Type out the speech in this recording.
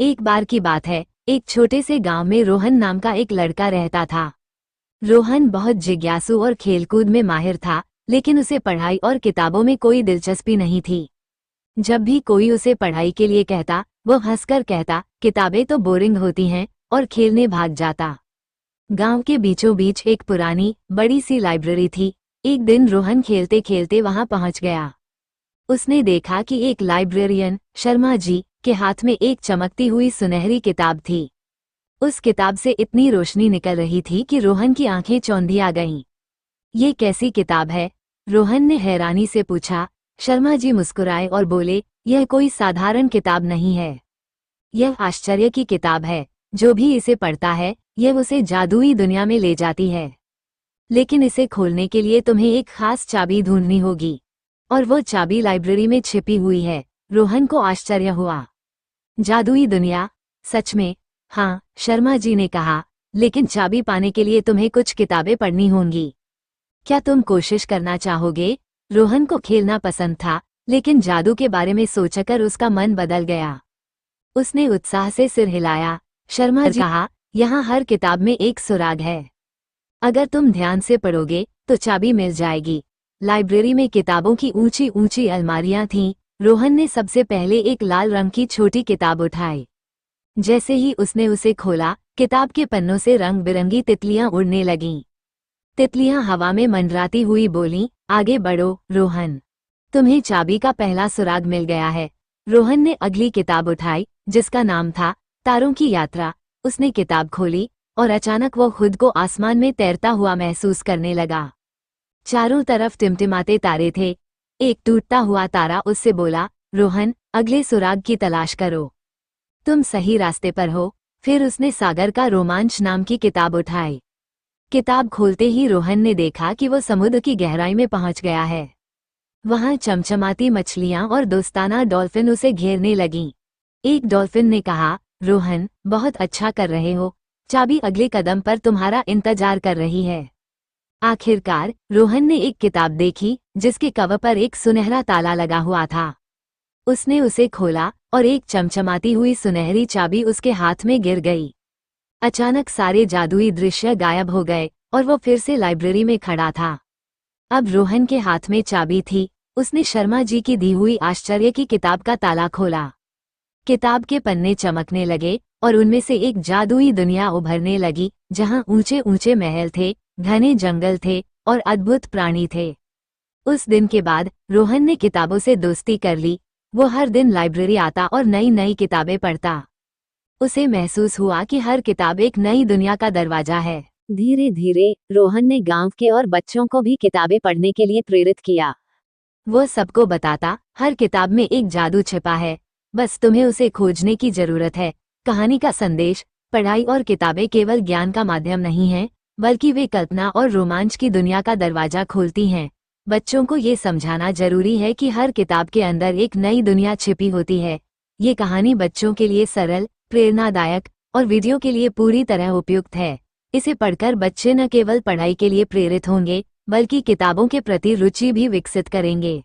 एक बार की बात है, एक छोटे से गांव में रोहन नाम का एक लड़का रहता था। रोहन बहुत जिज्ञासु और खेलकूद में माहिर था, लेकिन उसे पढ़ाई और किताबों में कोई दिलचस्पी नहीं थी। जब भी कोई उसे पढ़ाई के लिए कहता, वो हंसकर कहता, किताबें तो बोरिंग होती हैं, और खेलने भाग जाता। गांव के बीचों बीच एक पुरानी बड़ी सी लाइब्रेरी थी। एक दिन रोहन खेलते खेलते वहां पहुंच गया। उसने देखा कि एक लाइब्रेरियन शर्मा जी के हाथ में एक चमकती हुई सुनहरी किताब थी। उस किताब से इतनी रोशनी निकल रही थी कि रोहन की आंखें चौंधी आ गईं। ये कैसी किताब है? रोहन ने हैरानी से पूछा। शर्मा जी मुस्कुराए और बोले, यह कोई साधारण किताब नहीं है। यह आश्चर्य की किताब है। जो भी इसे पढ़ता है, यह उसे जादुई दुनिया में ले जाती है। लेकिन इसे खोलने के लिए तुम्हें एक खास चाबी ढूंढनी होगी, और वो चाबी लाइब्रेरी में छिपी हुई है। रोहन को आश्चर्य हुआ। जादुई दुनिया? सच में? हाँ, शर्मा जी ने कहा, लेकिन चाबी पाने के लिए तुम्हें कुछ किताबें पढ़नी होंगी। क्या तुम कोशिश करना चाहोगे? रोहन को खेलना पसंद था, लेकिन जादू के बारे में सोचकर उसका मन बदल गया। उसने उत्साह से सिर हिलाया। शर्मा जी कहा, यहाँ हर किताब में एक सुराग है। अगर तुम ध्यान से पढ़ोगे तो चाबी मिल जाएगी। लाइब्रेरी में किताबों की ऊंची ऊंची अलमारियां थीं। रोहन ने सबसे पहले एक लाल रंग की छोटी किताब उठाई। जैसे ही उसने उसे खोला, किताब के पन्नों से रंग बिरंगी तितलियां उड़ने लगीं। तितलियां हवा में मंडराती हुई बोलीं, आगे बढ़ो रोहन, तुम्हें चाबी का पहला सुराग मिल गया है। रोहन ने अगली किताब उठाई, जिसका नाम था तारों की यात्रा। उसने किताब खोली और अचानक वो खुद को आसमान में तैरता हुआ महसूस करने लगा। चारों तरफ टिमटिमाते तारे थे। एक टूटता हुआ तारा उससे बोला, रोहन, अगले सुराग की तलाश करो, तुम सही रास्ते पर हो। फिर उसने सागर का रोमांच नाम की किताब उठाई। किताब खोलते ही रोहन ने देखा कि वो समुद्र की गहराई में पहुंच गया है। वहां चमचमाती मछलियां और दोस्ताना डॉल्फिन उसे घेरने लगीं। एक डॉल्फिन ने कहा, रोहन, बहुत अच्छा कर रहे हो, चाबी अगले कदम पर तुम्हारा इंतजार कर रही है। आखिरकार रोहन ने एक किताब देखी, जिसके कवर पर एक सुनहरा ताला लगा हुआ था। उसने उसे खोला और एक चमचमाती हुई सुनहरी चाबी उसके हाथ में गिर गई। अचानक सारे जादुई दृश्य गायब हो गए और वो फिर से लाइब्रेरी में खड़ा था। अब रोहन के हाथ में चाबी थी। उसने शर्मा जी की दी हुई आश्चर्य की किताब का ताला खोला। किताब के पन्ने चमकने लगे और उनमें से एक जादुई दुनिया उभरने लगी, जहां ऊंचे ऊंचे महल थे, घने जंगल थे और अद्भुत प्राणी थे। उस दिन के बाद रोहन ने किताबों से दोस्ती कर ली। वो हर दिन लाइब्रेरी आता और नई नई किताबें पढ़ता। उसे महसूस हुआ कि हर किताब एक नई दुनिया का दरवाजा है। धीरे धीरे रोहन ने गांव के और बच्चों को भी किताबें पढ़ने के लिए प्रेरित किया। वो सबको बताता, हर किताब में एक जादू छिपा है, बस तुम्हें उसे खोजने की जरूरत है। कहानी का संदेश, पढ़ाई और किताबें केवल ज्ञान का माध्यम नहीं हैं, बल्कि वे कल्पना और रोमांच की दुनिया का दरवाजा खोलती हैं। बच्चों को ये समझाना जरूरी है कि हर किताब के अंदर एक नई दुनिया छिपी होती है। ये कहानी बच्चों के लिए सरल, प्रेरणादायक और वीडियो के लिए पूरी तरह उपयुक्त है। इसे पढ़कर बच्चे न केवल पढ़ाई के लिए प्रेरित होंगे, बल्कि किताबों के प्रति रुचि भी विकसित करेंगे।